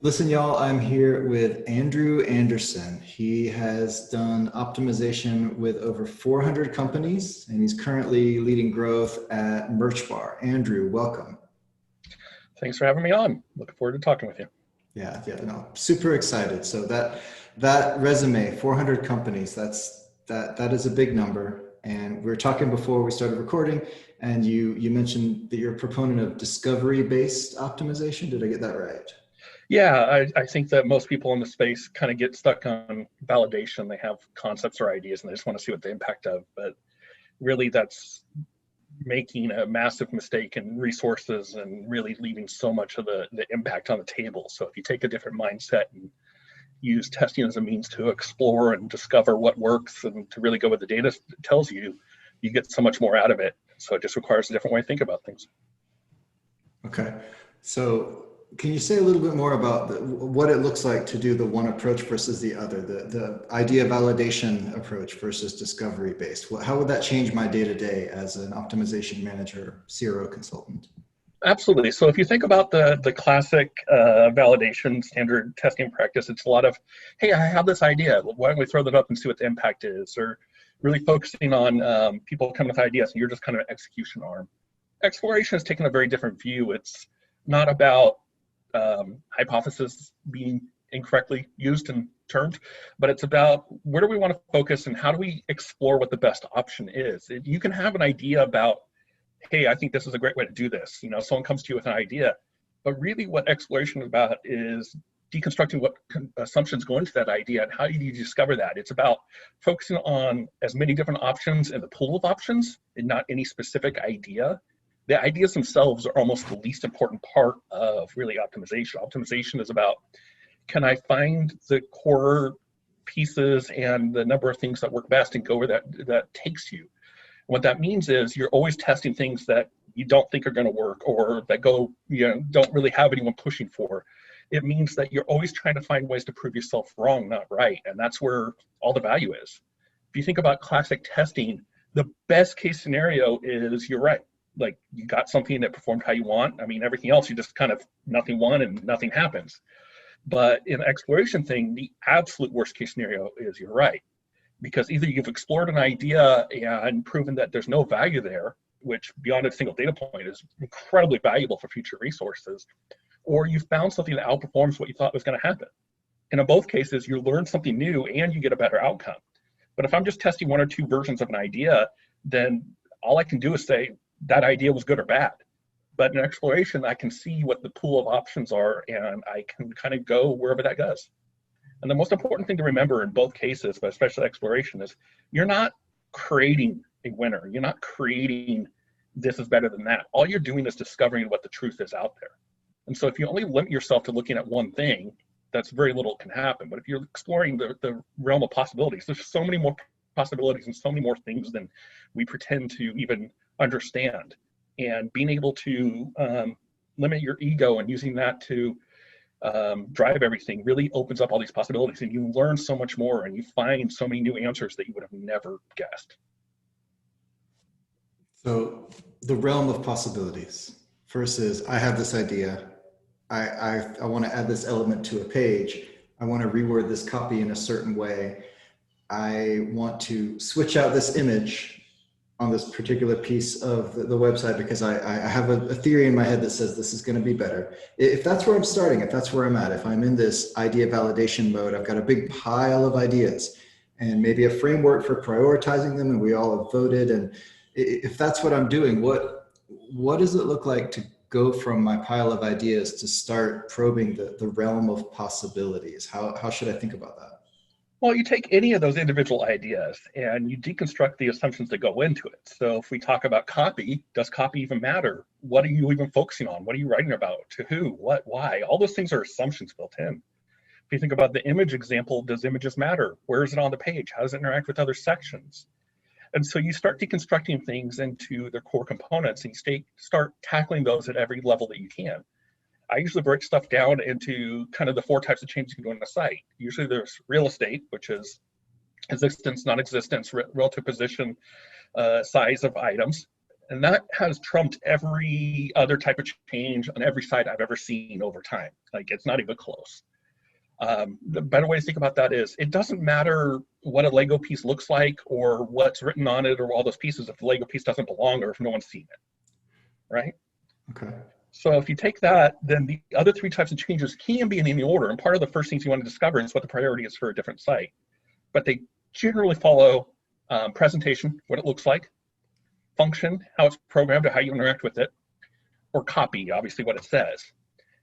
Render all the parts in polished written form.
Listen, y'all, I'm here with Andrew Anderson. He has done optimization with over 400 companies, and he's currently leading growth at Merch Bar. Andrew, welcome. Thanks for having me on. Looking forward to talking with you. Yeah, no, super excited. So that resume, 400 companies, that is a big number. And we were talking before we started recording, and you mentioned that you're a proponent of discovery-based optimization. Did I get that right? Yeah, I think that most people in the space kind of get stuck on validation. They have concepts or ideas and they just want to see what the impact of. But really, that's making a massive mistake in resources and really leaving so much of the impact on the table. So if you take a different mindset and use testing as a means to explore and discover what works and to really go with the data tells you, you get so much more out of it. So it just requires a different way to think about things. Okay. So can you say a little bit more about what it looks like to do the one approach versus the other, the idea validation approach versus discovery based? How would that change my day to day as an optimization manager, CRO consultant? Absolutely. So if you think about the classic validation standard testing practice, it's a lot of, hey, I have this idea. Why don't we throw that up and see what the impact is? Or really focusing on people coming with ideas, and you're just kind of an execution arm. Exploration has taken a very different view. It's not about hypothesis being incorrectly used and termed, but it's about where do we want to focus and how do we explore what the best option is. You can have an idea about, hey, I think this is a great way to do this. You know, someone comes to you with an idea, but really what exploration is about is deconstructing what assumptions go into that idea and how do you discover that. It's about focusing on as many different options in the pool of options and not any specific idea. The ideas themselves are almost the least important part of really optimization. Optimization is about, can I find the core pieces and the number of things that work best and go where that takes you. What that means is you're always testing things that you don't think are going to work or that don't really have anyone pushing for. It means that you're always trying to find ways to prove yourself wrong, not right. And that's where all the value is. If you think about classic testing, the best case scenario is you're right. Like you got something that performed how you want. I mean, everything else, you just kind of nothing won and nothing happens. But in the exploration thing, the absolute worst case scenario is you're right. Because either you've explored an idea and proven that there's no value there, which beyond a single data point is incredibly valuable for future resources, or you found something that outperforms what you thought was going to happen. And in both cases, you learn something new and you get a better outcome. But if I'm just testing one or two versions of an idea, then all I can do is say that idea was good or bad. But in exploration, I can see what the pool of options are and I can kind of go wherever that goes. And the most important thing to remember in both cases, but especially exploration, is you're not creating a winner. You're not creating this is better than that. All you're doing is discovering what the truth is out there. And so if you only limit yourself to looking at one thing, that's very little can happen. But if you're exploring the realm of possibilities, there's so many more possibilities and so many more things than we pretend to even understand. And being able to limit your ego and using that to drive everything really opens up all these possibilities, and you learn so much more and you find so many new answers that you would have never guessed. So the realm of possibilities. First is I have this idea. I want to add this element to a page. I want to reword this copy in a certain way. I want to switch out this image on this particular piece of the website because I have a theory in my head that says this is going to be better. If that's where I'm starting, if that's where I'm at, if I'm in this idea validation mode, I've got a big pile of ideas and maybe a framework for prioritizing them, and we all have voted. And if that's what I'm doing, what does it look like to go from my pile of ideas to start probing the realm of possibilities? How should I think about that? Well, you take any of those individual ideas and you deconstruct the assumptions that go into it. So if we talk about copy, does copy even matter? What are you even focusing on? What are you writing about? To who? What? Why? All those things are assumptions built in. If you think about the image example, does images matter? Where is it on the page? How does it interact with other sections? And so you start deconstructing things into their core components and you start tackling those at every level that you can. I usually break stuff down into kind of the four types of changes you can do on the site. Usually there's real estate, which is existence, non-existence, relative position, size of items. And that has trumped every other type of change on every site I've ever seen over time. Like, it's not even close. The better way to think about that is it doesn't matter what a Lego piece looks like or what's written on it or all those pieces if the Lego piece doesn't belong or if no one's seen it, right? Okay. So if you take that, then the other three types of changes can be in any order. And part of the first things you want to discover is what the priority is for a different site. But they generally follow presentation, what it looks like, function, how it's programmed or how you interact with it, or copy, obviously what it says.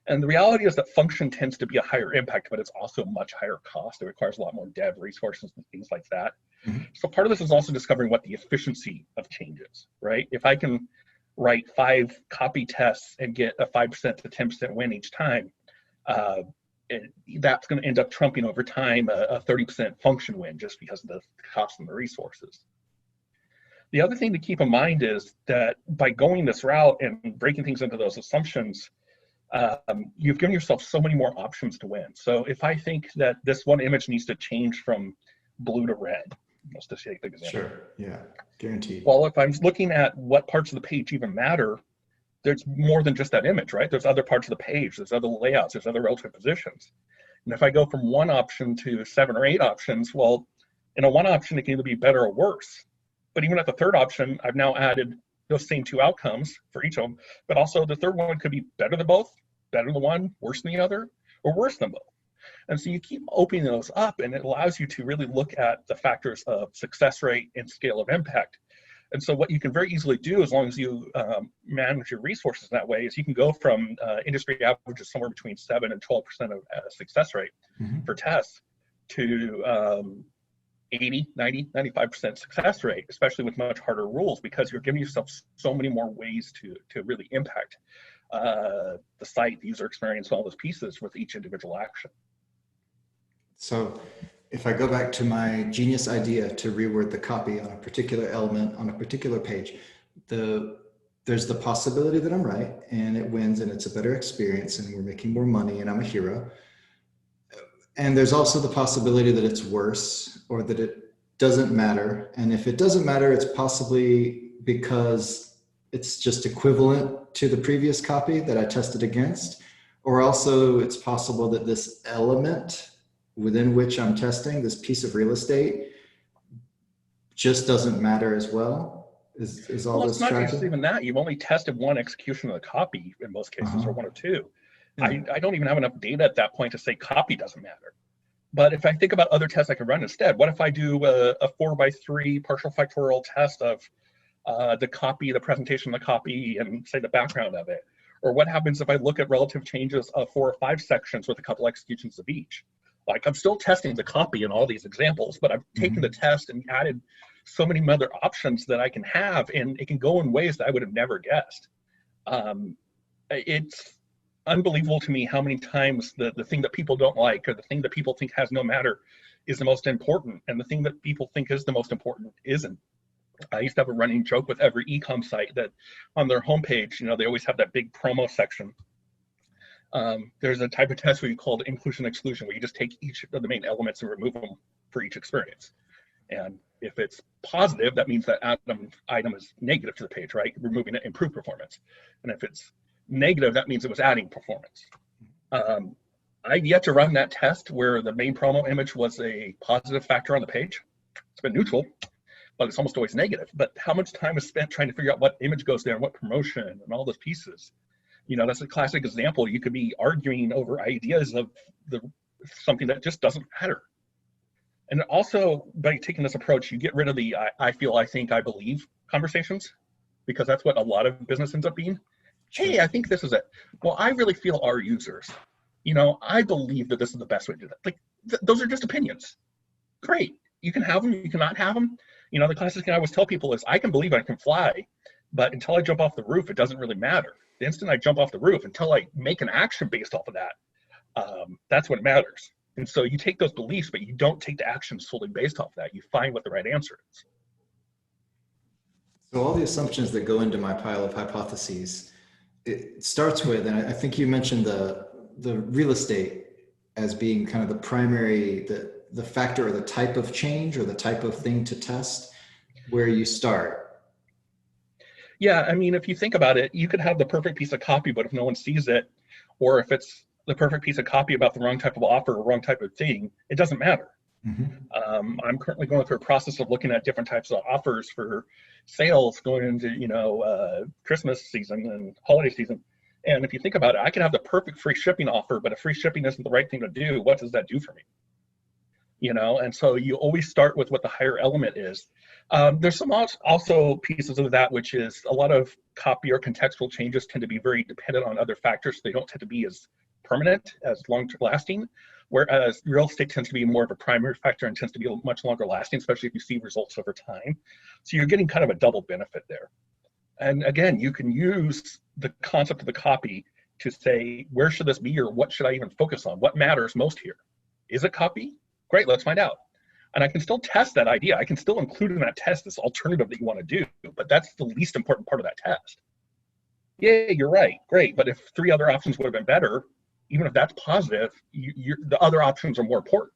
And the reality is that function tends to be a higher impact, but it's also much higher cost. It requires a lot more dev resources and things like that. Mm-hmm. So part of this is also discovering what the efficiency of change is, right? If I can write 5 copy tests and get a 5% to 10% win each time, that's going to end up trumping over time a 30% function win just because of the cost and the resources. The other thing to keep in mind is that by going this route and breaking things into those assumptions, you've given yourself so many more options to win. So if I think that this one image needs to change from blue to red, let's just take the example. Sure, yeah, guaranteed. Well, if I'm looking at what parts of the page even matter, there's more than just that image, right? There's other parts of the page, there's other layouts, there's other relative positions. And if I go from one option to 7 or 8 options, well, in a one option, it can either be better or worse. But even at the third option, I've now added those same 2 outcomes for each of them, but also the third one could be better than both, better than one, worse than the other, or worse than both. And so you keep opening those up, and it allows you to really look at the factors of success rate and scale of impact. And so what you can very easily do, as long as you manage your resources that way, is you can go from industry averages somewhere between 7 and 12% of success rate for tests to 80, 90, 95% success rate, especially with much harder rules, because you're giving yourself so many more ways to really impact the site, the user experience, all those pieces with each individual action. So if I go back to my genius idea to reword the copy on a particular element on a particular page, there's the possibility that I'm right and it wins and it's a better experience and we're making more money and I'm a hero. And there's also the possibility that it's worse or that it doesn't matter. And if it doesn't matter, it's possibly because it's just equivalent to the previous copy that I tested against, or also it's possible that this element within which I'm testing, this piece of real estate, just doesn't matter as well. Is all this tracking? It's not even that. You've only tested one execution of the copy in most cases, or 1 or 2. Yeah. I don't even have enough data at that point to say copy doesn't matter. But if I think about other tests I could run instead, what if I do a 4x3 partial factorial test of the copy, the presentation of the copy, and say the background of it? Or what happens if I look at relative changes of 4 or 5 sections with a couple executions of each? Like, I'm still testing the copy in all these examples, but I've taken the test and added so many other options that I can have, and it can go in ways that I would have never guessed. It's unbelievable to me how many times the thing that people don't like or the thing that people think has no matter is the most important, and the thing that people think is the most important isn't. I used to have a running joke with every e-com site that on their homepage, they always have that big promo section. There's a type of test where you call it inclusion exclusion, where you just take each of the main elements and remove them for each experience. And if it's positive, that means that item is negative to the page, right? Removing it improved performance. And if it's negative, that means it was adding performance. I've yet to run that test where the main promo image was a positive factor on the page. It's been neutral, but it's almost always negative. But how much time is spent trying to figure out what image goes there and what promotion and all those pieces? That's a classic example. You could be arguing over ideas of something that just doesn't matter. And also, by taking this approach, you get rid of the I feel, I think, I believe conversations, because that's what a lot of business ends up being. Hey, I think this is it. Well, I really feel our users. I believe that this is the best way to do that. Like, those are just opinions. Great. You can have them. You cannot have them. The classic thing I always tell people is I can believe I can fly, but until I jump off the roof, it doesn't really matter. The instant I jump off the roof, until I make an action based off of that, that's what matters. And so you take those beliefs, but you don't take the action solely based off that. You find what the right answer is. So all the assumptions that go into my pile of hypotheses, it starts with, and I think you mentioned the real estate as being kind of the primary, the factor or the type of change or the type of thing to test where you start. Yeah, I mean, if you think about it, you could have the perfect piece of copy, but if no one sees it, or if it's the perfect piece of copy about the wrong type of offer or wrong type of thing, it doesn't matter. Hmm. I'm currently going through a process of looking at different types of offers for sales going into, Christmas season and holiday season. And if you think about it, I can have the perfect free shipping offer, but if free shipping isn't the right thing to do, what does that do for me? And so you always start with what the higher element is. There's some also pieces of that, which is a lot of copy or contextual changes tend to be very dependent on other factors. So they don't tend to be as permanent, as long lasting, whereas real estate tends to be more of a primary factor and tends to be much longer lasting, especially if you see results over time. So you're getting kind of a double benefit there. And again, you can use the concept of the copy to say, where should this be, or what should I even focus on? What matters most here? Is it copy? Great, let's find out. And I can still test that idea. I can still include in that test this alternative that you want to do, but that's the least important part of that test. Yeah, you're right. Great. But if three other options would have been better, even if that's positive, the other options are more important,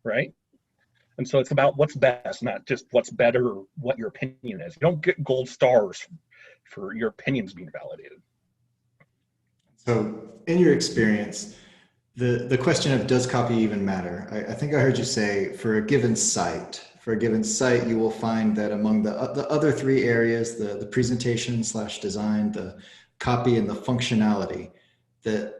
right? And so it's about what's best, not just what's better or what your opinion is. You don't get gold stars for your opinions being validated. So, in your experience, the question of does copy even matter? I think I heard you say for a given site, you will find that among the other three areas, the presentation slash design, the copy, and the functionality, that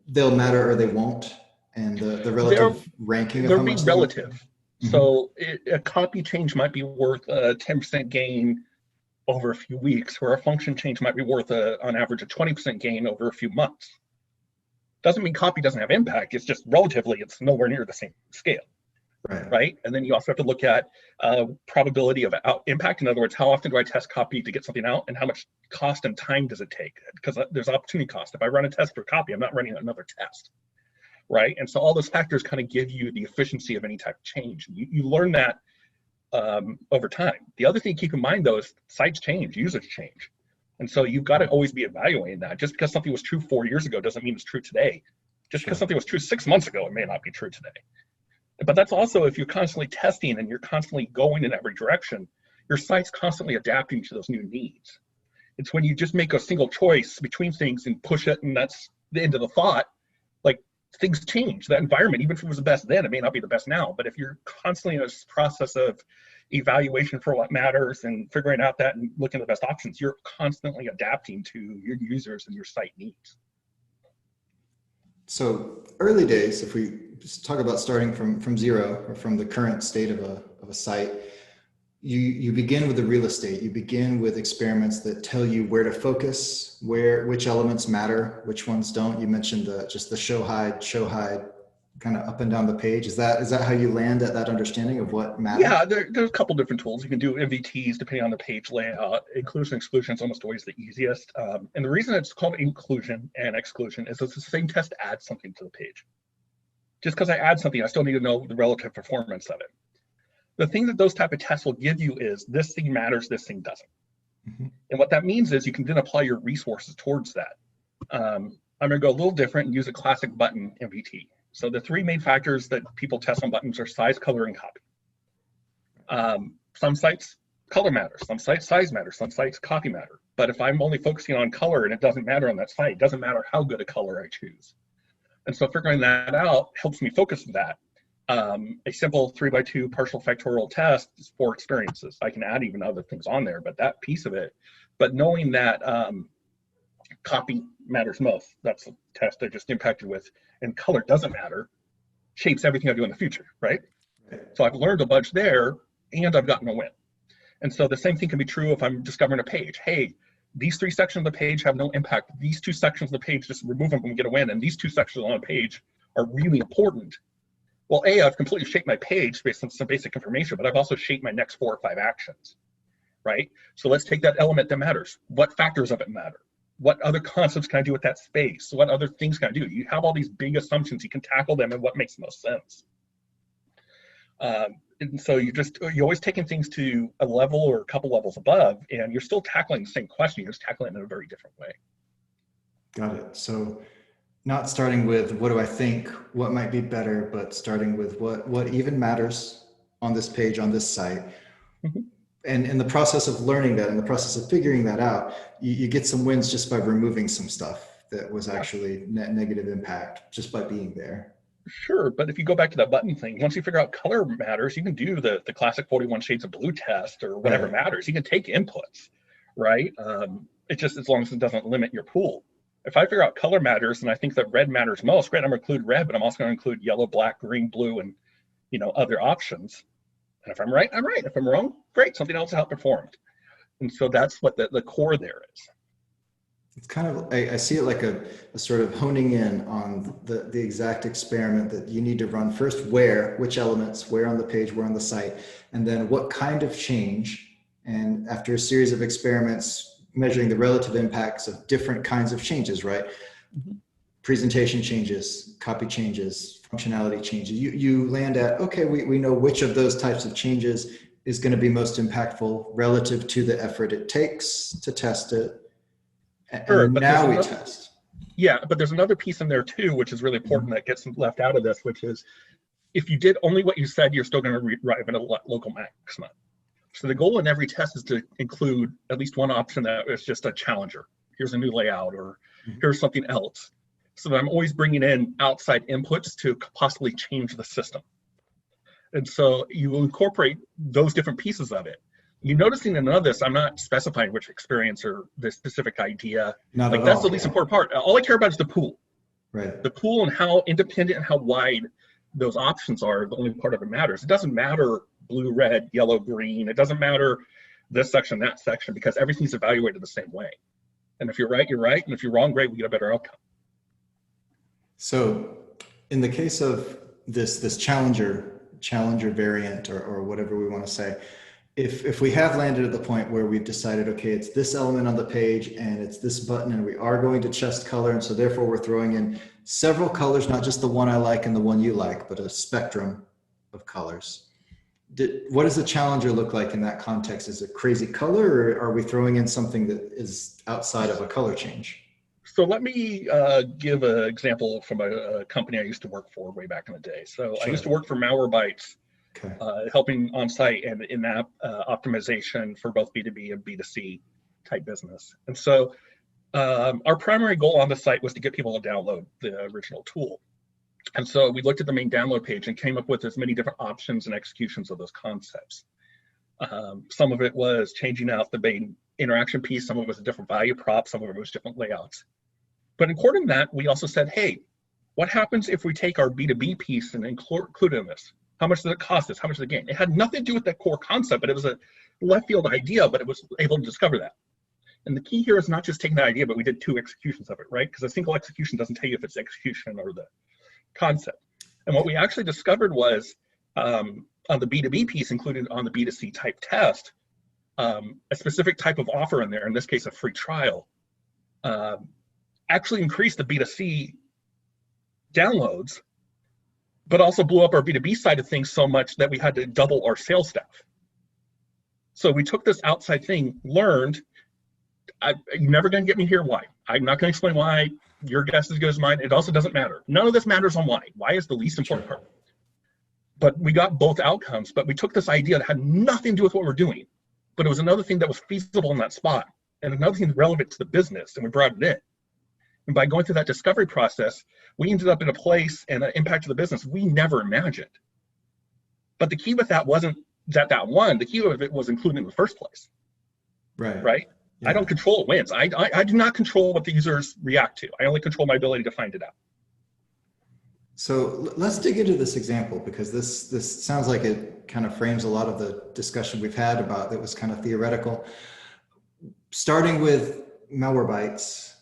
they'll matter or they won't, and the They're relative ranking of they're how being much they relative. matter. Hmm. So a copy change might be worth a 10% gain over a few weeks, where a function change might be worth on average a 20% gain over a few months. Doesn't mean copy doesn't have impact. It's just relatively, it's nowhere near the same scale, Right. right? And then you also have to look at probability of impact. In other words, how often do I test copy to get something out, and how much cost and time does it take? Because there's opportunity cost. If I run a test for copy, I'm not running another test, right? And so all those factors kind of give you the efficiency of any type of change. You learn that over time. The other thing to keep in mind, though, is sites change, users change. And so you've got to always be evaluating that. Just because something was true 4 years ago doesn't mean it's true today. Just because Sure. something was true 6 months ago, it may not be true today. But that's also if you're constantly testing and you're constantly going in every direction, your site's constantly adapting to those new needs. It's when you just make a single choice between things and push it, and that's the end of the thought, like things change. That environment, even if it was the best then, it may not be the best now. But if you're constantly in this process of evaluation for what matters and figuring out that and looking at the best options, you're constantly adapting to your users and your site needs. So early days, if we just talk about starting from zero or from the current state of a site, you begin with the real estate. You begin with experiments that tell you where to focus, which elements matter, which ones don't. You mentioned just the show hide, kind of up and down the page. Is that how you land at that understanding of what Yeah, matters? there's a couple different tools. You can do MVTs depending on the page layout. Inclusion exclusion is almost always the easiest. And the reason it's called inclusion and exclusion is it's the same test to add something to the page. Just because I add something, I still need to know the relative performance of it. The thing that those type of tests will give you is this thing matters, this thing doesn't. Mm-hmm. And what that means is you can then apply your resources towards that. I'm going to go a little different and use a classic button MVT. So the three main factors that people test on buttons are size, color, and copy. Some sites, color matters. Some sites, size matters. Some sites, copy matter. But if I'm only focusing on color and it doesn't matter on that site, it doesn't matter how good a color I choose. And so figuring that out helps me focus on that. A simple 3x2 partial factorial test is 4 experiences. I can add even other things on there, but that piece of it, but knowing that copy matters most, that's a test I just impacted with, and color doesn't matter, shapes everything I do in the future, right? Right. So I've learned a bunch there, and I've gotten a win. And so the same thing can be true if I'm discovering a page. Hey, these 3 sections of the page have no impact. These 2 sections of the page, just remove them and get a win. And these 2 sections on a page are really important. Well, I've completely shaped my page based on some basic information, but I've also shaped my next 4 or 5 actions, right? So let's take that element that matters. What factors of it matter? What other concepts can I do with that space? What other things can I do? You have all these big assumptions. You can tackle them and what makes the most sense. And so you're always taking things to a level or a couple levels above, and you're still tackling the same question. You're just tackling it in a very different way. Got it. So not starting with what do I think, what might be better, but starting with what even matters on this page, on this site. Mhm. And in the process of learning that, in the process of figuring that out, you get some wins just by removing some stuff that was Yeah, actually net negative impact just by being there. sure. But if you go back to that button thing, once you figure out color matters, you can do the classic 41 shades of blue test or whatever Right. matters. You can take inputs, right? It's just as long as it doesn't limit your pool. If I figure out color matters and I think that red matters most, great, I'm going to include red, but I'm also going to include yellow, black, green, blue, and other options. And if I'm right, I'm right. If I'm wrong, great, something else outperformed. And so that's what the core there is. It's kind of, I see it like a sort of honing in on the exact experiment that you need to run first, which elements, where on the page, where on the site, and then what kind of change. And after a series of experiments, measuring the relative impacts of different kinds of changes, right? Mhm. Presentation changes, copy changes, functionality changes. You land at, okay, we know which of those types of changes is going to be most impactful relative to the effort it takes to test it. And Sure, then but there's now we another, test. yeah, but there's another piece in there too, which is really important Mhm. that gets left out of this, which is if you did only what you said, you're still going to arrive at a local maximum. So the goal in every test is to include at least one option that is just a challenger. Here's a new layout, or here's something else. So that I'm always bringing in outside inputs to possibly change the system. And so you incorporate those different pieces of it. You noticing in none of this, I'm not specifying which experience or the specific idea. Not Like at that's the all. least important part. All I care about is the pool. Right. The pool and how independent and how wide those options are, the only part of it matters. It doesn't matter blue, red, yellow, green. It doesn't matter this section, that section, because everything's evaluated the same way. And if you're right, you're right. And if you're wrong, great, we get a better outcome. So in the case of this challenger variant or whatever we want to say, if we have landed at the point where we've decided, okay, it's this element on the page and it's this button and we are going to chest color, and so therefore we're throwing in several colors, not just the one I like and the one you like, but a spectrum of colors. What does the challenger look like in that context? Is it crazy color, or are we throwing in something that is outside of a color change? So let me give an example from a company I used to work for way back in the day. So I used to Sure. work for Malwarebytes, Okay. helping on-site and in-app optimization for both B2B and B2C type business. And so our primary goal on the site was to get people to download the original tool. And so we looked at the main download page and came up with as many different options and executions of those concepts. Some of it was changing out the main interaction piece. Some of it was a different value prop. Some of it was different layouts. But according to that, we also said, hey, what happens if we take our B2B piece and include it in this? How much does it cost us? How much does it gain? It had nothing to do with that core concept, but it was a left field idea, but it was able to discover that. And the key here is not just taking that idea, but we did 2 executions of it, right? Because a single execution doesn't tell you if it's execution or the concept. And what we actually discovered was on the B2B piece included on the B2C type test, a specific type of offer in there, in this case, a free trial, actually increased the B2C downloads, but also blew up our B2B side of things so much that we had to double our sales staff. So we took this outside thing, learned, you're never going to get me here why. I'm not going to explain why. Your guess is as good as mine. It also doesn't matter. None of this matters on why. Why is the least important part. But we got both outcomes, but we took this idea that had nothing to do with what we're doing, but it was another thing that was feasible in that spot and another thing relevant to the business, and we brought it in. And by going through that discovery process, we ended up in a place and an impact to the business we never imagined. But the key with that wasn't that one. The key of it was including in the first place. Right? Yeah. I don't control what wins. I do not control what the users react to. I only control my ability to find it out. So let's dig into this example, because this sounds like it kind of frames a lot of the discussion we've had about that was kind of theoretical. Starting with Malwarebytes,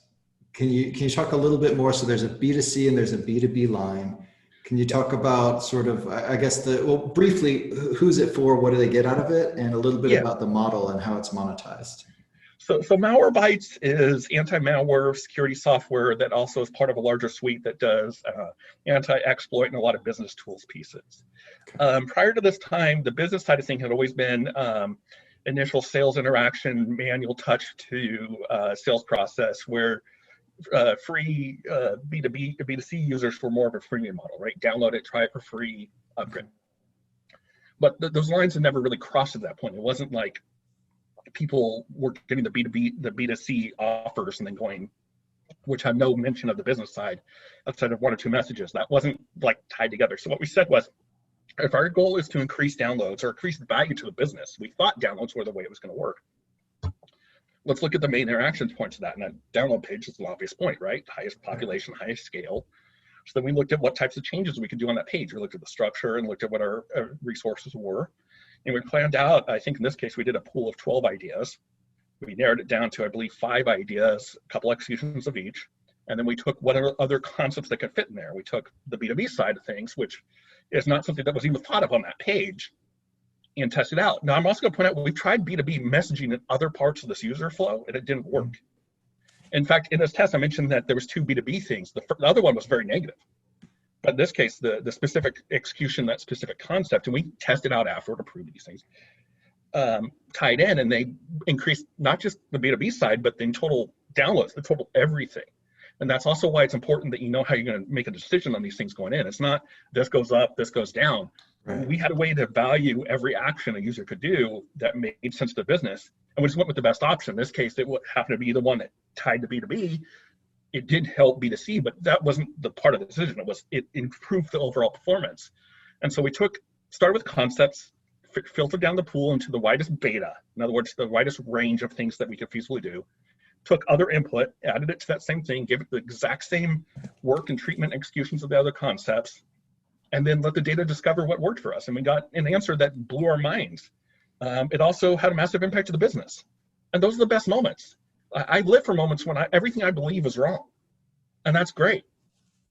can you talk a little bit more? So there's a B2C and there's a B2B line. Can you talk about sort of, I guess, briefly, who's it for, what do they get out of it, and a little bit about the model and how it's monetized? So Malwarebytes is anti-malware security software that also is part of a larger suite that does anti-exploit and a lot of business tools pieces. Okay. Prior to this time, the business side of things had always been initial sales interaction, manual touch to sales process, where free B2B to B2C users were more of a freemium model, right? Download it, try it for free, upgrade. But those lines had never really crossed at that point. It wasn't like people were getting the B2C offers and then going, which had no mention of the business side outside of one or two messages. That wasn't like tied together. So what we said was, if our goal is to increase downloads or increase value to the business, we thought downloads were the way it was going to work. Let's look at the main interactions points of that. And that download page is an obvious point, right? Highest population, highest scale. So then we looked at what types of changes we could do on that page. We looked at the structure and looked at what our resources were. And we planned out, I think in this case, we did a pool of 12 ideas. We narrowed it down to, I believe, 5 ideas, a couple executions of each. And then we took what other concepts that could fit in there. We took the B2B side of things, which is not something that was even thought of on that page, and tested out. Now, I'm also going to point out, we've tried B2B messaging in other parts of this user flow, and it didn't work. In fact, in this test, I mentioned that there was 2 B2B things. The other one was very negative. But in this case, the specific execution, that specific concept, and we tested out afterward to prove these things, tied in, and they increased not just the B2B side, but the total downloads, the total everything. And that's also why it's important that you know how you're going to make a decision on these things going in. It's not this goes up, this goes down. Right. We had a way to value every action a user could do that made sense to the business. And we just went with the best option. In this case, it happened to be the one that tied to B2B. It did help B2C, but that wasn't the part of the decision. It improved the overall performance. And so we started with concepts, filtered down the pool into the widest beta. In other words, the widest range of things that we could feasibly do. Took other input, added it to that same thing, gave it the exact same work and treatment executions of the other concepts, and then let the data discover what worked for us. And we got an answer that blew our minds. It also had a massive impact to the business. And those are the best moments. I live for moments when everything I believe is wrong. And that's great.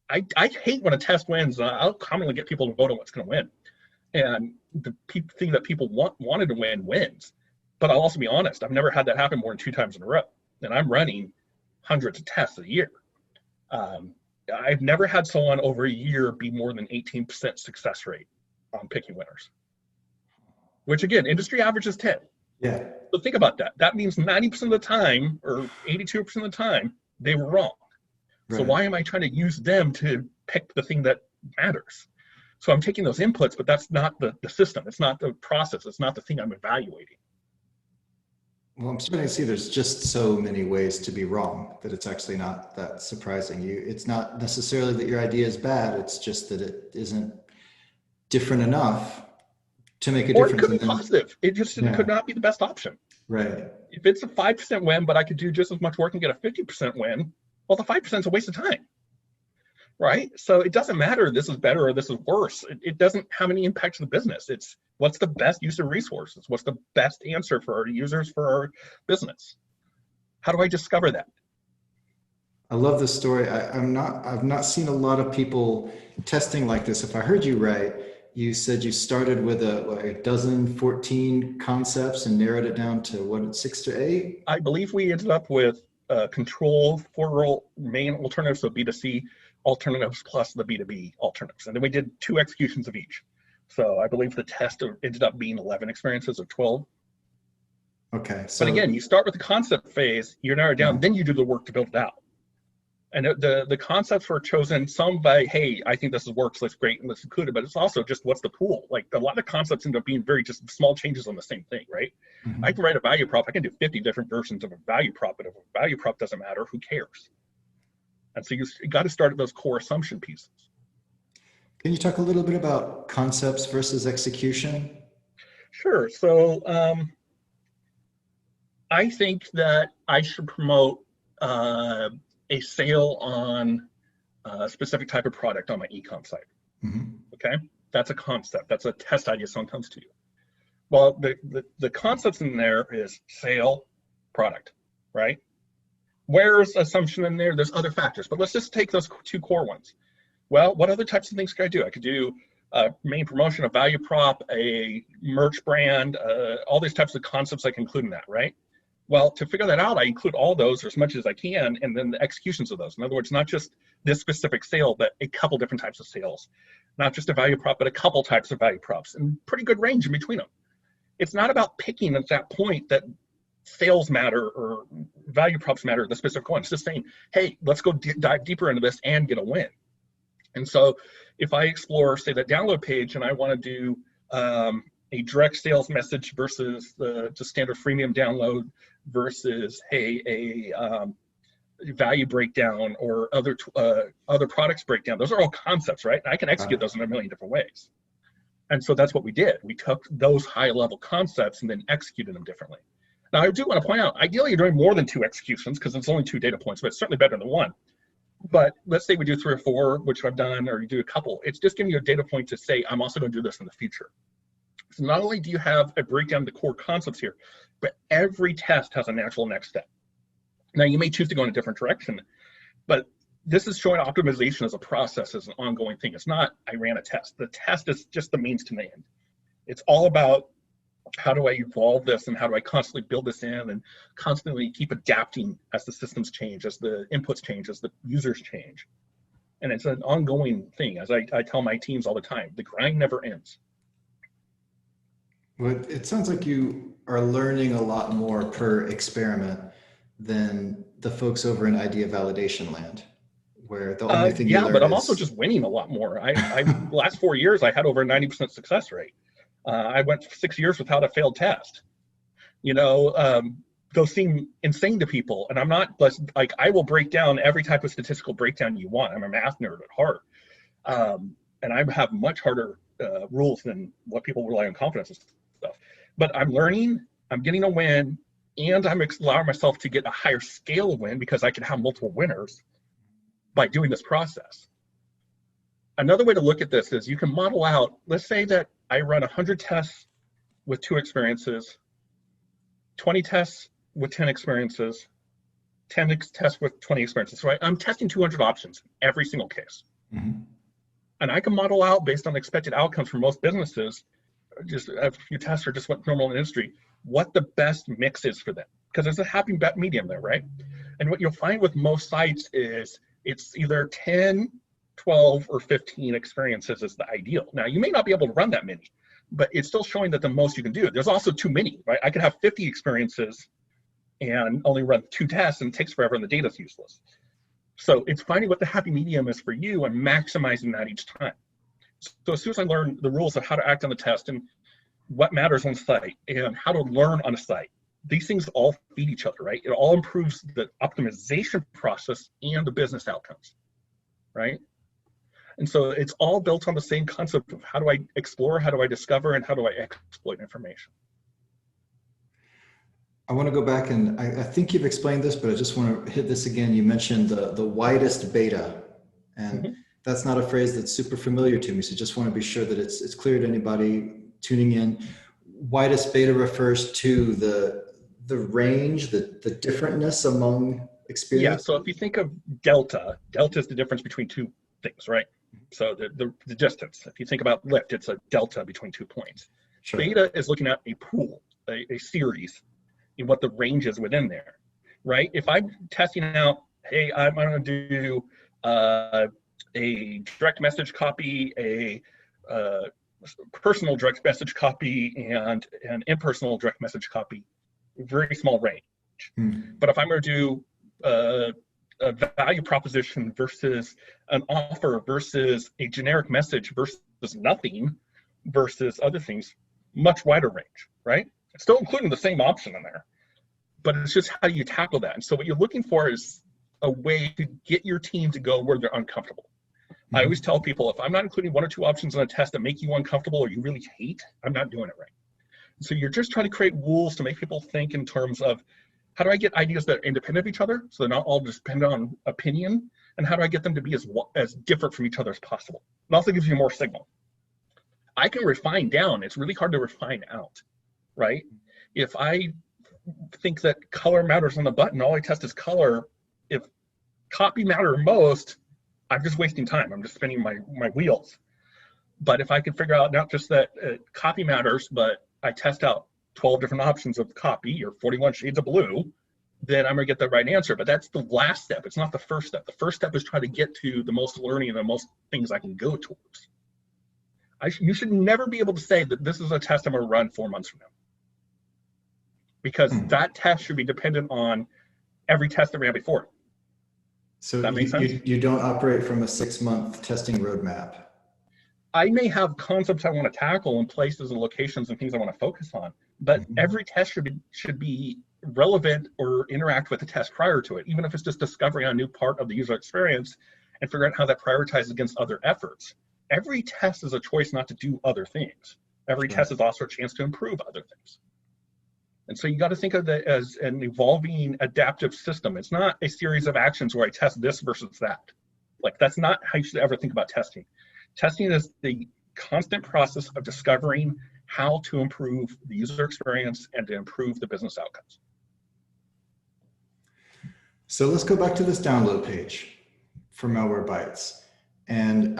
I hate when a test wins. I'll commonly get people to vote on what's going to win. And the thing that people wanted to win wins. But I'll also be honest, I've never had that happen more than 2 times in a row. And I'm running hundreds of tests a year. I've never had someone over a year be more than 18% success rate on picking winners, which again, industry average is 10. Yeah. So think about that. That means 90% of the time or 82% of the time, they were wrong. Right. So why am I trying to use them to pick the thing that matters? So I'm taking those inputs, but that's not the system. It's not the process. It's not the thing I'm evaluating. Well, I'm starting to see there's just so many ways to be wrong that it's actually not that surprising. It's not necessarily that your idea is bad. It's just that it isn't different enough to make a difference. Or it could be positive. It just could not be the best option. Right. If it's a 5% win, but I could do just as much work and get a 50% win, well, the 5% is a waste of time. Right? So it doesn't matter this is better or this is worse. It doesn't have any impact to the business. It's what's the best use of resources? What's the best answer for our users, for our business? How do I discover that? I love this story. I've not seen a lot of people testing like this. If I heard you right, you said you started with a dozen, 14 concepts and narrowed it down to what, 6 to 8? I believe we ended up with control for main alternatives, so B2C alternatives plus the B2B alternatives. And then we did 2 executions of each. So I believe the test ended up being 11 experiences of 12. Okay. So, but again, you start with the concept phase, you narrow it down, then you do the work to build it out. And the concepts were chosen some by, hey, I think this works, that's great, and let's include it. But it's also just what's the pool? Like a lot of concepts end up being very just small changes on the same thing, right? Mm-hmm. I can write a value prop. I can do 50 different versions of a value prop, but if a value prop doesn't matter, who cares? And so you got to start at those core assumption pieces. Can you talk a little bit about concepts versus execution? Sure. So I think that I should promote a sale on a specific type of product on my e-com site. Mm-hmm. Okay, that's a concept. That's a test idea someone comes to you. Well, the concepts in there is sale, product, right? Where's assumption in there? There's other factors, but let's just take those 2 core ones. Well, what other types of things could I do? I could do a main promotion, a value prop, a merch brand, all these types of concepts I can include in that, right? Well, to figure that out, I include all those or as much as I can, and then the executions of those. In other words, not just this specific sale, but a couple different types of sales. Not just a value prop, but a couple types of value props, and pretty good range in between them. It's not about picking at that point that sales matter or value props matter, the specific one. It's just saying, hey, let's go dive deeper into this and get a win. And so if I explore, say, that download page and I want to do a direct sales message versus the standard freemium download versus, hey, a value breakdown or other products breakdown. Those are all concepts, right? And I can execute those in a million different ways. And so that's what we did. We took those high level concepts and then executed them differently. Now, I do want to point out, ideally, you're doing more than 2 executions because it's only 2 data points, but it's certainly better than 1. But let's say we do 3 or 4, which I've done, or you do a couple. It's just giving you a data point to say, I'm also going to do this in the future. So not only do you have a breakdown of the core concepts here, but every test has a natural next step. Now, you may choose to go in a different direction, but this is showing optimization as a process, as an ongoing thing. It's not, I ran a test. The test is just the means to the end. It's all about, how do I evolve this and how do I constantly build this in and constantly keep adapting as the systems change, as the inputs change, as the users change. And it's an ongoing thing. As I tell my teams all the time, the grind never ends. Well, it sounds like you are learning a lot more per experiment than the folks over in idea validation land, where the only thing you learn but I'm is... also just winning a lot more. The last 4 years, I had over a 90% success rate. I went 6 years without a failed test. Those seem insane to people, and I'm not, like, I will break down every type of statistical breakdown you want. I'm a math nerd at heart, and I have much harder rules than what people rely on confidence and stuff. But I'm learning, I'm getting a win, and I'm allowing myself to get a higher scale of win because I can have multiple winners by doing this process. Another way to look at this is you can model out, let's say that I run 100 tests with 2 experiences, 20 tests with 10 experiences, 10 tests with 20 experiences. So I'm testing 200 options every single case. Mm-hmm. And I can model out based on expected outcomes for most businesses, just a few tests are just what normal in the industry, what the best mix is for them. Because there's a happy medium there, right? And what you'll find with most sites is it's either 10, 12, or 15 experiences is the ideal. Now, you may not be able to run that many, but it's still showing that the most you can do. There's also too many, right? I could have 50 experiences and only run 2 tests, and it takes forever and the data's useless. So it's finding what the happy medium is for you and maximizing that each time. So as soon as I learn the rules of how to act on the test and what matters on the site and how to learn on a site, these things all feed each other, right? It all improves the optimization process and the business outcomes, right? And so it's all built on the same concept of how do I explore, how do I discover, and how do I exploit information. I want to go back, and I think you've explained this, but I just want to hit this again. You mentioned the widest beta, and Mm-hmm. That's not a phrase that's super familiar to me. So just want to be sure that it's clear to anybody tuning in. Widest beta refers to the range, the differentness among experiences. Yeah, so if you think of delta is the difference between 2 things, right? So the distance. If you think about lift, it's a delta between 2 points. Sure. Beta is looking at a pool, a series, and what the range is within there, right? If I'm testing out, hey, I'm going to do a direct message copy, a personal direct message copy, and an impersonal direct message copy, very small range. But if I'm going to do a value proposition versus an offer versus a generic message versus nothing versus other things, much wider range, right? It's still including the same option in there, but it's just how you tackle that. And so what you're looking for is a way to get your team to go where they're uncomfortable. Mm-hmm. I always tell people, if I'm not including 1 or 2 options on a test that make you uncomfortable or you really hate, I'm not doing it right. So you're just trying to create rules to make people think in terms of, how do I get ideas that are independent of each other, so they're not all dependent on opinion, and how do I get them to be as different from each other as possible? It also gives you more signal. I can refine down. It's really hard to refine out, right? If I think that color matters on the button, all I test is color. If copy matter most, I'm just wasting time. I'm just spinning my wheels. But if I can figure out not just that copy matters, but I test out 12 different options of copy or 41 shades of blue, then I'm going to get the right answer. But that's the last step. It's not the first step. The first step is try to get to the most learning and the most things I can go towards. You should never be able to say that this is a test I'm going to run 4 months from now, because that test should be dependent on every test that ran before. So that makes sense? You don't operate from a 6-month testing roadmap. I may have concepts I want to tackle and places and locations and things I want to focus on, but every test should be relevant or interact with the test prior to it, even if it's just discovering a new part of the user experience and figuring out how that prioritizes against other efforts. Every test is a choice not to do other things. Every test is also a chance to improve other things. And so you got to think of it as an evolving adaptive system. It's not a series of actions where I test this versus that. Like, that's not how you should ever think about testing. Testing is the constant process of discovering how to improve the user experience and to improve the business outcomes. So let's go back to this download page for Malwarebytes. And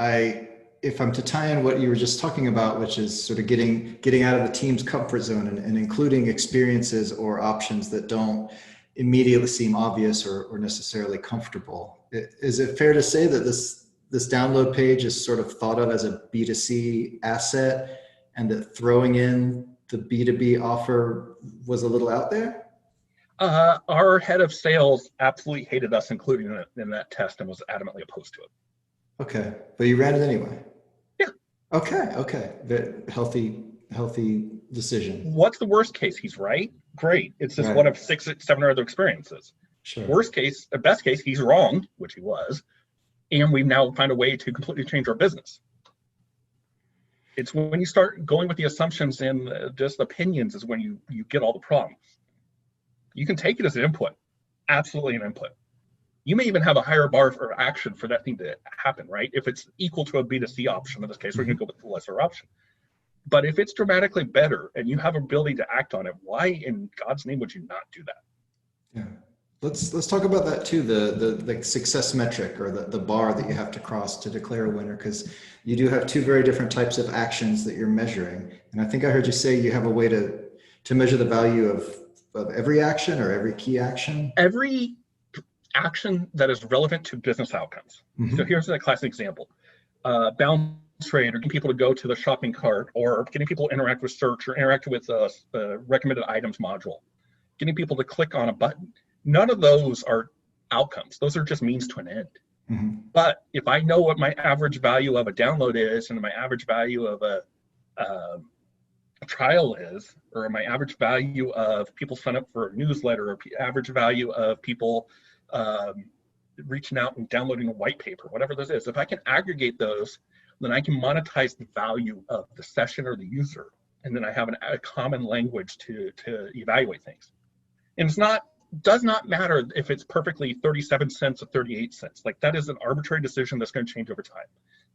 if I'm to tie in what you were just talking about, which is sort of getting out of the team's comfort zone and including experiences or options that don't immediately seem obvious or necessarily comfortable, is it fair to say that this download page is sort of thought of as a B2C asset, and that throwing in the B2B offer was a little out there? Our head of sales absolutely hated us including it in that test and was adamantly opposed to it. Okay, but you ran it anyway. Yeah. Okay. Very healthy decision. What's the worst case? He's right. Great. It's just one of 6 or 7 other experiences. Sure. Worst case, best case, he's wrong, which he was, and we've now found a way to completely change our business. It's when you start going with the assumptions and just opinions is when you get all the problems. You can take it as an input, absolutely an input. You may even have a higher bar for action for that thing to happen, right? If it's equal to a B2C option, in this case, we're going to go with the lesser option. But if it's dramatically better and you have ability to act on it, why in God's name would you not do that? Yeah. Let's talk about that too, the success metric, or the bar that you have to cross to declare a winner, because you do have 2 very different types of actions that you're measuring. And I think I heard you say you have a way to measure the value of every action or every key action. Every action that is relevant to business outcomes. So here's a classic example. Bounce rate, or getting people to go to the shopping cart, or getting people to interact with search or interact with the recommended items module, getting people to click on a button. None of those are outcomes. Those are just means to an end. But if I know what my average value of a download is, and my average value of a trial is, or my average value of people sign up for a newsletter, or average value of people reaching out and downloading a white paper, whatever this is, if I can aggregate those, then I can monetize the value of the session or the user. And then I have a common language to evaluate things. And does not matter if it's perfectly 37 cents or 38 cents. Like, that is an arbitrary decision that's going to change over time.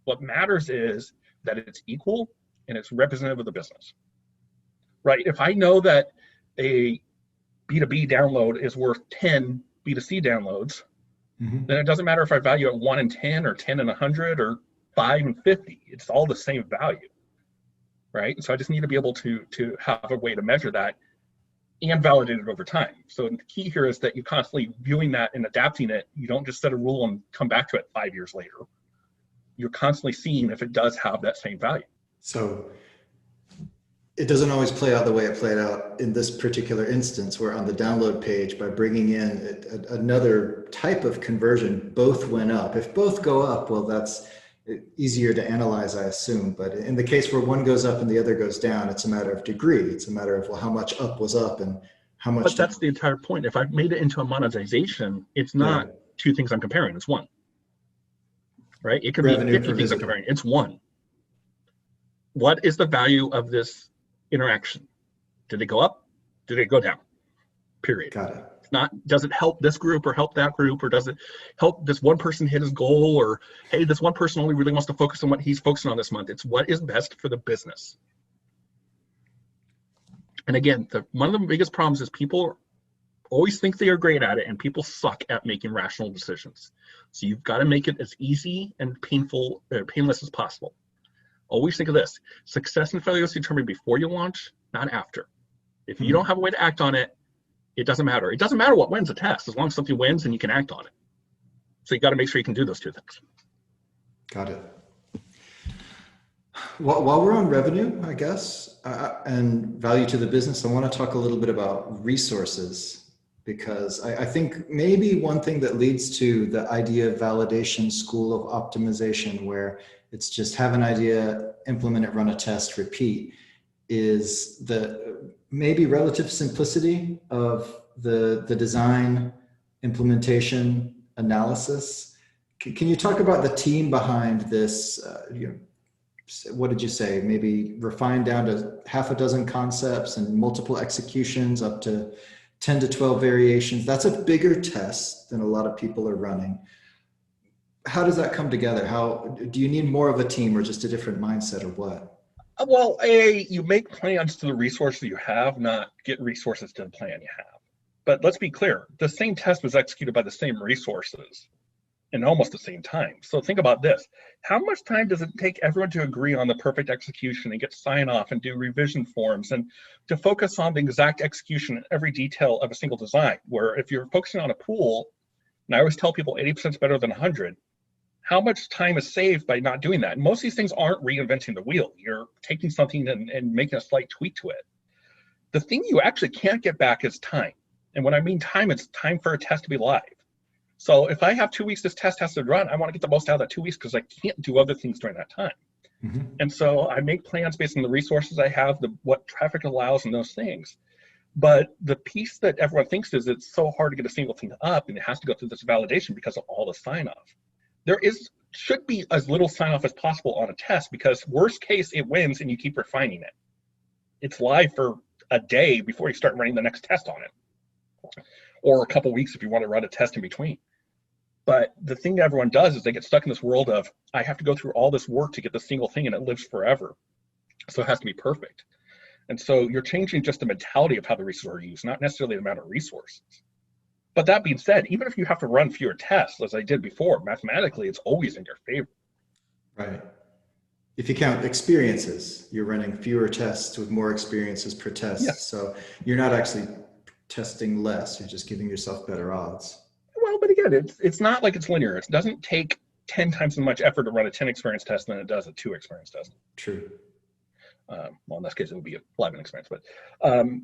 What matters is that it's equal and it's representative of the business, right? If I know that a B2B download is worth 10 B2C downloads, then it doesn't matter if I value it 1 in 10 or 10 in 100 or 5 in 50. It's all the same value, right? And so I just need to be able to have a way to measure that and validate it over time. So the key here is that you're constantly viewing that and adapting it. You don't just set a rule and come back to it 5 years later. You're constantly seeing if it does have that same value. So it doesn't always play out the way it played out in this particular instance, where on the download page, by bringing in another type of conversion, both went up. If both go up, well, that's easier to analyze, I assume. But in the case where one goes up and the other goes down, it's a matter of degree. It's a matter of, well, how much up was up and how much. But that's the entire point. If I've made it into a monetization, it's not 2 things I'm comparing. It's 1, right? It could be 50 things I'm comparing. It's 1. What is the value of this interaction? Did it go up? Did it go down? Period. Got it. Does it help this group or help that group, or does it help this one person hit his goal, or hey, this one person only really wants to focus on what he's focusing on this month. It's what is best for the business. And again, one of the biggest problems is people always think they are great at it, and people suck at making rational decisions. So you've got to make it as easy and painless as possible. Always think of this: success and failure is determined before you launch, not after. If you don't have a way to act on it, it doesn't matter. It doesn't matter what wins the test, as long as something wins and you can act on it. So you got to make sure you can do those 2 things. Got it. While we're on revenue, I guess, and value to the business, I want to talk a little bit about resources. because I think maybe one thing that leads to the idea of validation school of optimization, where it's just have an idea, implement it, run a test, repeat, is the maybe relative simplicity of the design, implementation, analysis. Can you talk about the team behind this? What did you say? Maybe refined down to half a dozen concepts and multiple executions up to 10 to 12 variations. That's a bigger test than a lot of people are running. How does that come together? How do you need more of a team or just a different mindset, or what? Well, you make plans to the resources you have, not get resources to the plan you have. But let's be clear, the same test was executed by the same resources in almost the same time. So think about this. How much time does it take everyone to agree on the perfect execution and get sign off and do revision forms and to focus on the exact execution in every detail of a single design? Where if you're focusing on a pool, and I always tell people 80% is better than 100, how much time is saved by not doing that? And most of these things aren't reinventing the wheel. You're taking something and making a slight tweak to it. The thing you actually can't get back is time. And when I mean time, it's time for a test to be live. So if I have 2 weeks this test has to run, I want to get the most out of that 2 weeks because I can't do other things during that time. Mm-hmm. And so I make plans based on the resources I have, what traffic allows and those things. But the piece that everyone thinks is it's so hard to get a single thing up and it has to go through this validation because of all the sign-off. There should be as little sign-off as possible on a test because worst case, it wins and you keep refining it. It's live for a day before you start running the next test on it. Or a couple weeks if you want to run a test in between. But the thing that everyone does is they get stuck in this world of, I have to go through all this work to get the single thing and it lives forever. So it has to be perfect. And so you're changing just the mentality of how the resources are used, not necessarily the amount of resources. But that being said, even if you have to run fewer tests, as I did before, mathematically, it's always in your favor. Right. If you count experiences, you're running fewer tests with more experiences per test. Yeah. So you're not actually testing less, you're just giving yourself better odds. Well, but again, it's not like it's linear. It doesn't take 10 times as much effort to run a 10 experience test than it does a 2 experience test. True. Well, in this case, it would be a 11 experience. But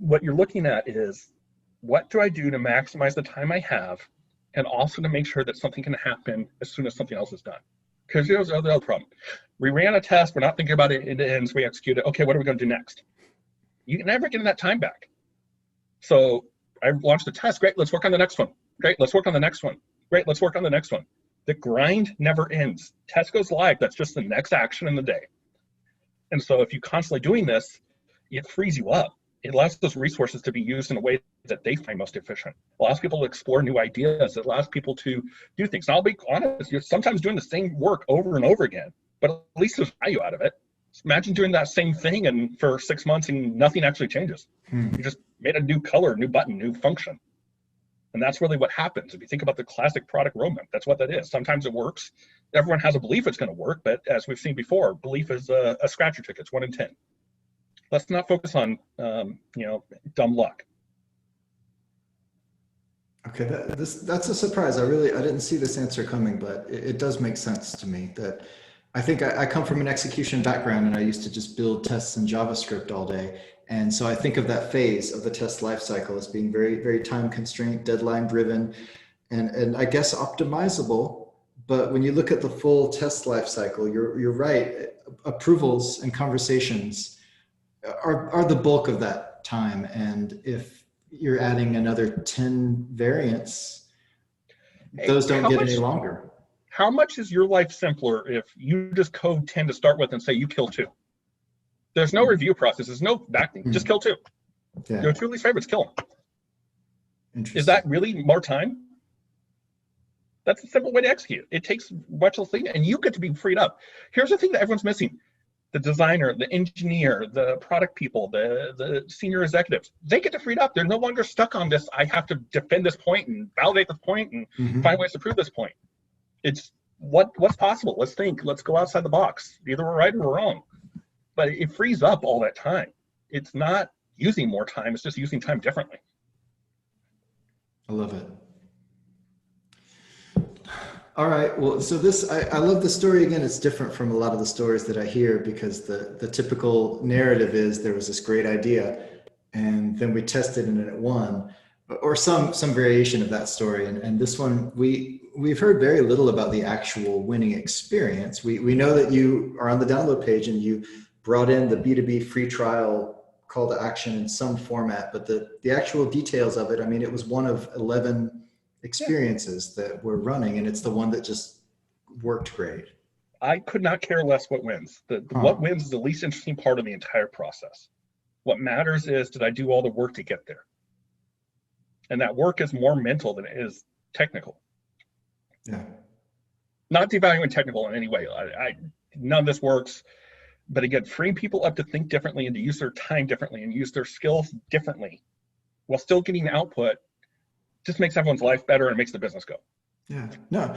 what you're looking at is, what do I do to maximize the time I have and also to make sure that something can happen as soon as something else is done? Because here's the other problem. We ran a test. We're not thinking about it. It ends. We execute it. Okay, what are we going to do next? You can never get that time back. So I launched a test. Great, let's work on the next one. Great, let's work on the next one. Great, let's work on the next one. The grind never ends. Test goes live. That's just the next action in the day. And so if you're constantly doing this, it frees you up. It allows those resources to be used in a way that they find most efficient. It allows people to explore new ideas. It allows people to do things. And I'll be honest, you're sometimes doing the same work over and over again, but at least there's value out of it. Imagine doing that same thing and for 6 months and nothing actually changes. You just made a new color, new button, new function. And that's really what happens. If you think about the classic product roadmap, that's what that is. Sometimes it works. Everyone has a belief it's going to work, but as we've seen before, belief is a scratcher ticket. It's 1 in 10. Let's not focus on, dumb luck. Okay, that's a surprise. I didn't see this answer coming, but it does make sense to me. That I think I come from an execution background, and I used to just build tests in JavaScript all day. And so I think of that phase of the test lifecycle as being very, very time constrained, deadline driven, and I guess optimizable. But when you look at the full test lifecycle, you're right. Approvals and conversations are the bulk of that time. And if you're adding another 10 variants, those don't get any longer. How much is your life simpler if you just code 10 to start with and say you kill 2? There's no review process. There's no backing. Just kill 2. Yeah. Your 2 least favorites, kill them. Is that really more time? That's a simple way to execute. It takes much less thing, and you get to be freed up. Here's the thing that everyone's missing. The designer, the engineer, the product people, the senior executives, they get to freed up. They're no longer stuck on this, I have to defend this point and validate this point and find ways to prove this point. It's what's possible. Let's think. Let's go outside the box. Either we're right or we're wrong. But it frees up all that time. It's not using more time. It's just using time differently. I love it. All right. Well, so I love the story. Again, it's different from a lot of the stories that I hear because the typical narrative is there was this great idea and then we tested and it won. or some variation of that story. And this one, we've heard very little about the actual winning experience. We know that you are on the download page and you brought in the B2B free trial call to action in some format, but the actual details of it, I mean, it was one of 11 Yeah. experiences that we're running, and it's the one that just worked great. I could not care less what wins. What Huh. wins is the least interesting part of the entire process. What matters is, did I do all the work to get there? And that work is more mental than it is technical. Yeah. Not devaluing technical in any way. None of this works. But again, freeing people up to think differently and to use their time differently and use their skills differently while still getting output just makes everyone's life better and makes the business go. Yeah, no.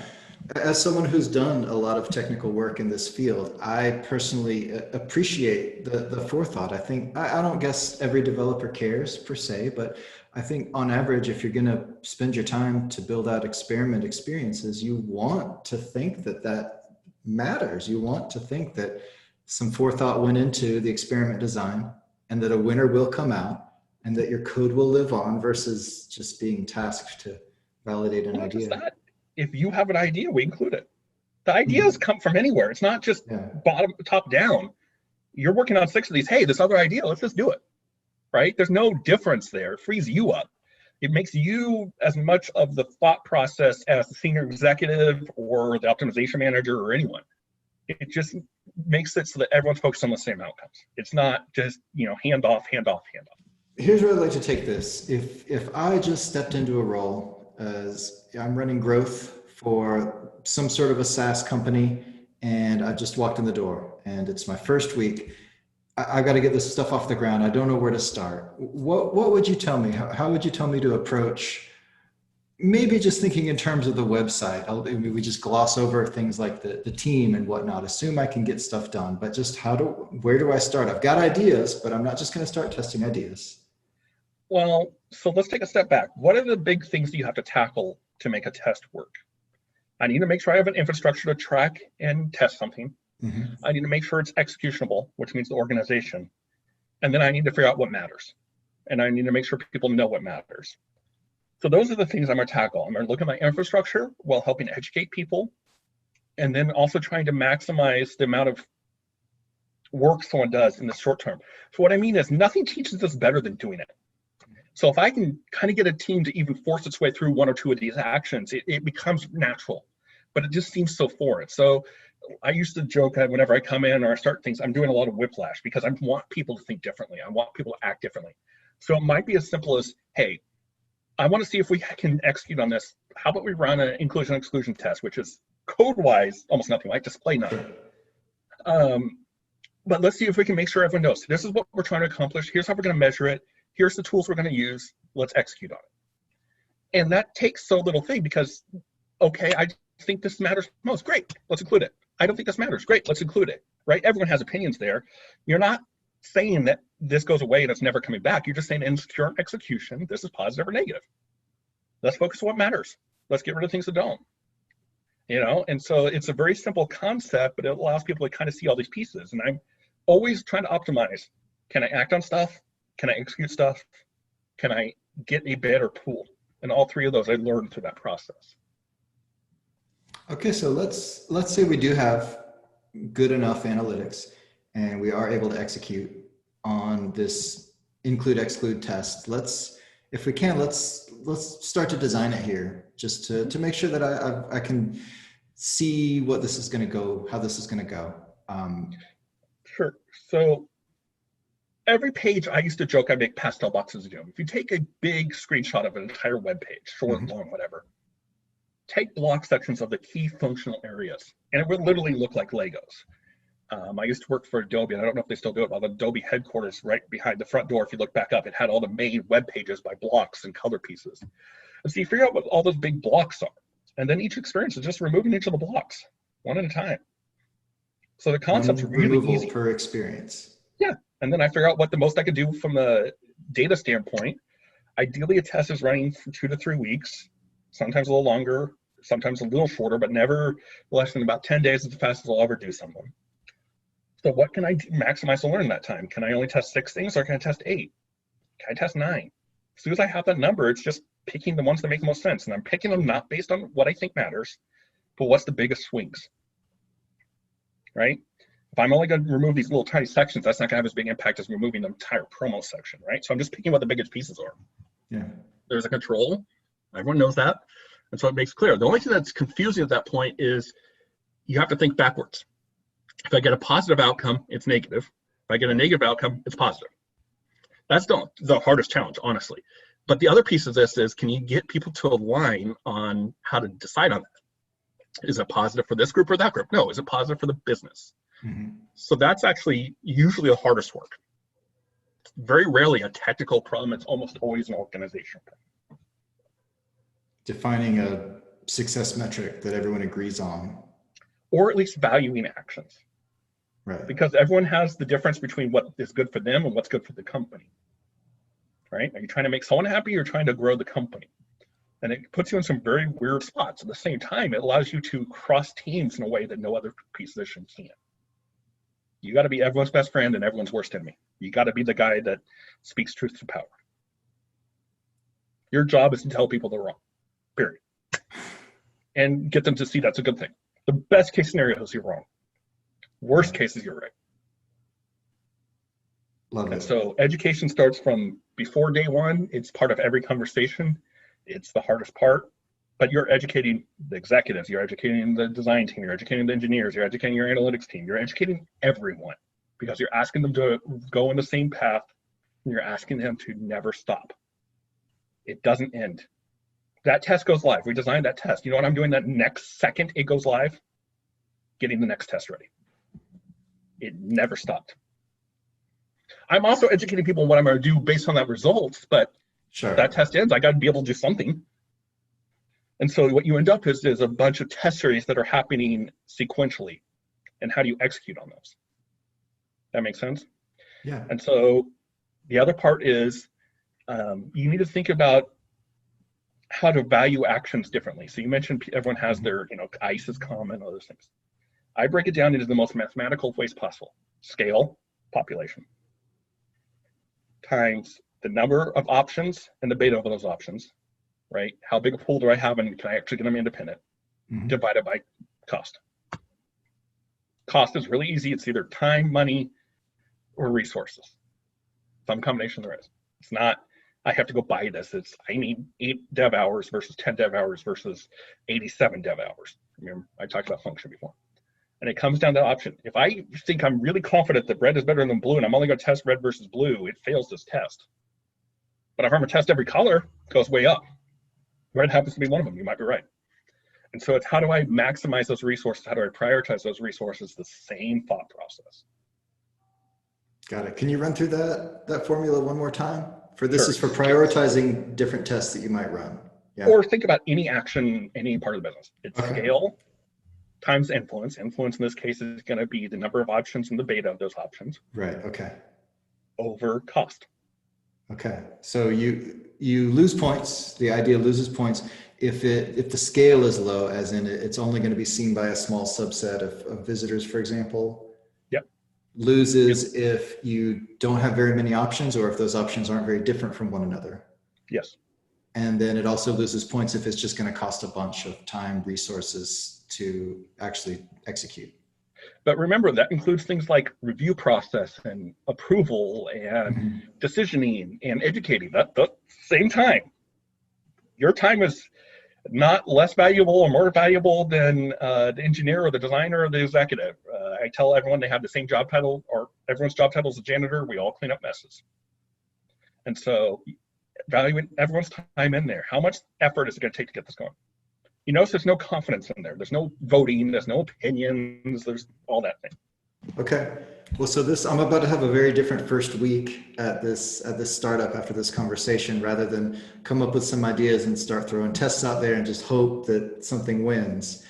As someone who's done a lot of technical work in this field, I personally appreciate the forethought. I think, I don't guess every developer cares per se, but I think on average, if you're going to spend your time to build out experiment experiences, you want to think that that matters. You want to think that some forethought went into the experiment design and that a winner will come out and that your code will live on versus just being tasked to validate an Not just idea. that, if you have an idea, we include it. The ideas Mhm. come from anywhere. It's not just Yeah. bottom top down. You're working on 6 of these. Hey, this other idea, let's just do it. Right? There's no difference there. It frees you up. It makes you as much of the thought process as the senior executive or the optimization manager or anyone. It just makes it so that everyone's focused on the same outcomes. It's not just, hand off, hand off, hand off. Here's where I'd like to take this. If I just stepped into a role as I'm running growth for some sort of a SaaS company and I just walked in the door and it's my first week, I got to get this stuff off the ground. I don't know where to start. What would you tell me? How would you tell me to approach? Maybe just thinking in terms of the website. We just gloss over things like the team and whatnot. Assume I can get stuff done, but just where do I start? I've got ideas, but I'm not just going to start testing ideas. Well, so let's take a step back. What are the big things that you have to tackle to make a test work? I need to make sure I have an infrastructure to track and test something. Mhm. I need to make sure it's executionable, which means the organization. And then I need to figure out what matters. And I need to make sure people know what matters. So those are the things I'm going to tackle. I'm going to look at my infrastructure while helping educate people, and then also trying to maximize the amount of work someone does in the short term. So what I mean is nothing teaches us better than doing it. So if I can kind of get a team to even force its way through 1 or 2 of these actions, it becomes natural, but it just seems so foreign. So I used to joke that whenever I come in or I start things, I'm doing a lot of whiplash because I want people to think differently. I want people to act differently. So it might be as simple as, hey, I want to see if we can execute on this. How about we run an inclusion exclusion test, which is code-wise almost nothing, like display none. But let's see if we can make sure everyone knows. This is what we're trying to accomplish. Here's how we're going to measure it. Here's the tools we're going to use. Let's execute on it. And that takes so little thing because, okay, I think this matters most. Great, let's include it. I don't think this matters. Great, let's include it. Right? Everyone has opinions there. You're not saying that this goes away and it's never coming back. You're just saying in current execution, this is positive or negative. Let's focus on what matters. Let's get rid of things that don't. And so it's a very simple concept, but it allows people to kind of see all these pieces. And I'm always trying to optimize. Can I act on stuff? Can I execute stuff? Can I get a better pool? And all 3 of those I learned through that process. Okay, so let's say we do have good enough analytics and we are able to execute on this include exclude test. If we can, let's start to design it here just to make sure that I can see what this is going to go, how this is going to go. Sure. So every page, I used to joke I make pastel boxes of doom. If you take a big screenshot of an entire web page, short, long, whatever, take block sections of the key functional areas, and it would literally look like Legos. I used to work for Adobe, and I don't know if they still do it, but the Adobe headquarters right behind the front door, if you look back up, it had all the main web pages by blocks and color pieces. And so you figure out what all those big blocks are. And then each experience is just removing each of the blocks, one at a time. So the concept's One really removal easy. per experience. Yeah. And then I figure out what the most I could do from a data standpoint. Ideally, a test is running for 2 to 3 weeks, sometimes a little longer, sometimes a little shorter, but never less than about 10 days is the fastest I'll ever do something. So what can I do, maximize the learning that time? Can I only test 6 things or can I test 8? Can I test 9? As soon as I have that number, it's just picking the ones that make the most sense. And I'm picking them not based on what I think matters, but what's the biggest swings, right? If I'm only going to remove these little tiny sections, that's not going to have as big impact as removing the entire promo section, right? So I'm just picking what the biggest pieces are. Yeah. There's a control. Everyone knows that. And so it makes clear. The only thing that's confusing at that point is you have to think backwards. If I get a positive outcome, it's negative. If I get a negative outcome, it's positive. That's the hardest challenge, honestly. But the other piece of this is, can you get people to align on how to decide on that? Is it positive for this group or that group? No, is it positive for the business? Mm-hmm. So that's actually usually the hardest work. It's very rarely a technical problem. It's almost always an organizational problem. Defining a success metric that everyone agrees on. Or at least valuing actions. Right. Because everyone has the difference between what is good for them and what's good for the company. Right? Are you trying to make someone happy or trying to grow the company? And it puts you in some very weird spots. At the same time, it allows you to cross teams in a way that no other position can. You got to be everyone's best friend and everyone's worst enemy. You got to be the guy that speaks truth to power. Your job is to tell people they're wrong, period. And get them to see that's a good thing. The best case scenario is you're wrong. Worst case is you're right. Love it. And so education starts from before day one. It's part of every conversation. It's the hardest part. But you're educating the executives, you're educating the design team, you're educating the engineers, you're educating your analytics team, you're educating everyone, because you're asking them to go in the same path, and you're asking them to never stop. It doesn't end. That test goes live. We designed that test. You know what I'm doing that next second it goes live? Getting the next test ready. It never stopped. I'm also educating people on what I'm going to do based on that result, but sure. That test ends, I got to be able to do something. And so what you end up is a bunch of test series that are happening sequentially. And how do you execute on those? That makes sense? Yeah. And so the other part is you need to think about how to value actions differently. So you mentioned everyone has their, ICE is common, other things. I break it down into the most mathematical ways possible. Scale, population, times the number of options and the beta of those options, right? How big a pool do I have and can I actually get them independent? Mm-hmm. Divided by cost. Cost is really easy. It's either time, money, or resources. Some combination there is. It's not, I have to go buy this. It's, I need 8 dev hours versus 10 dev hours versus 87 dev hours. Remember, I talked about function before. And it comes down to option. If I think I'm really confident that red is better than blue and I'm only going to test red versus blue, it fails this test. But if I'm going to test every color, it goes way up. Red happens to be one of them. You might be right. And so it's how do I maximize those resources? How do I prioritize those resources? The same thought process. Got it. Can you run through that formula one more time? For this Sure. Is for prioritizing different tests that you might run. Yeah. Or think about any action, any part of the business. It's scale times influence. Influence in this case is going to be the number of options and the beta of those options. Right. Okay. Over cost. Okay. So you lose points. The idea loses points if the scale is low, as in it's only going to be seen by a small subset of visitors, for example. Yep. Loses if you don't have very many options or if those options aren't very different from one another. Yes. And then it also loses points if it's just going to cost a bunch of time, resources to actually execute. But remember, that includes things like review process and approval and decisioning and educating. That the same time. Your time is not less valuable or more valuable than the engineer or the designer or the executive. I tell everyone they have the same job title, or everyone's job title is a janitor. We all clean up messes. And so valuing everyone's time in there. How much effort is it going to take to get this going? You notice there's no confidence in there. There's no voting. There's no opinions. There's all that thing. Okay. Well, so I'm about to have a very different first week at this startup after this conversation, rather than come up with some ideas and start throwing tests out there and just hope that something wins.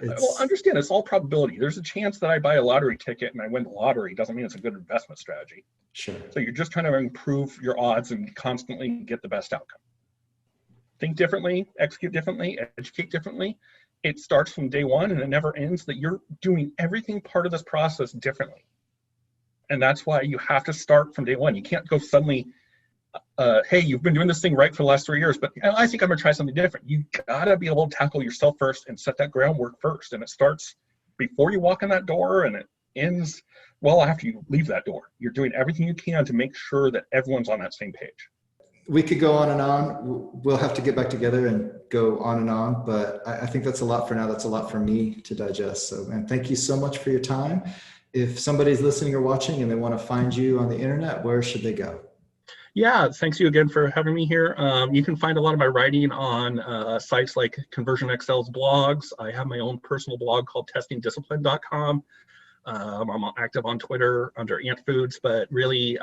Well, understand, it's all probability. There's a chance that I buy a lottery ticket and I win the lottery. Doesn't mean it's a good investment strategy. Sure. So you're just trying to improve your odds and constantly get the best outcome. Think differently, execute differently, educate differently. It starts from day one and it never ends, that you're doing everything part of this process differently. And that's why you have to start from day one. You can't go suddenly hey, you've been doing this thing right for the last 3 years, but I think I'm gonna try something different. You gotta be able to tackle yourself first and set that groundwork first. And it starts before you walk in that door, and it ends well after you leave that door. You're doing everything you can to make sure that everyone's on that same page. We could go on and on. We'll have to get back together and go on and on, but I think that's a lot for now. That's a lot for me to digest. So, man, thank you so much for your time. If somebody's listening or watching and they want to find you on the internet, where should they go? Yeah, thanks you again for having me here. You can find a lot of my writing on sites like Conversion Excel's blogs. I have my own personal blog called testingdiscipline.com. I'm active on Twitter under Ant Foods, but really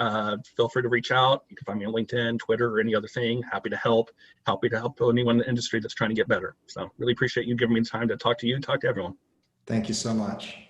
feel free to reach out. You can find me on LinkedIn, Twitter, or any other thing. Happy to help anyone in the industry that's trying to get better. So really appreciate you giving me the time to talk to you, talk to everyone. Thank you so much.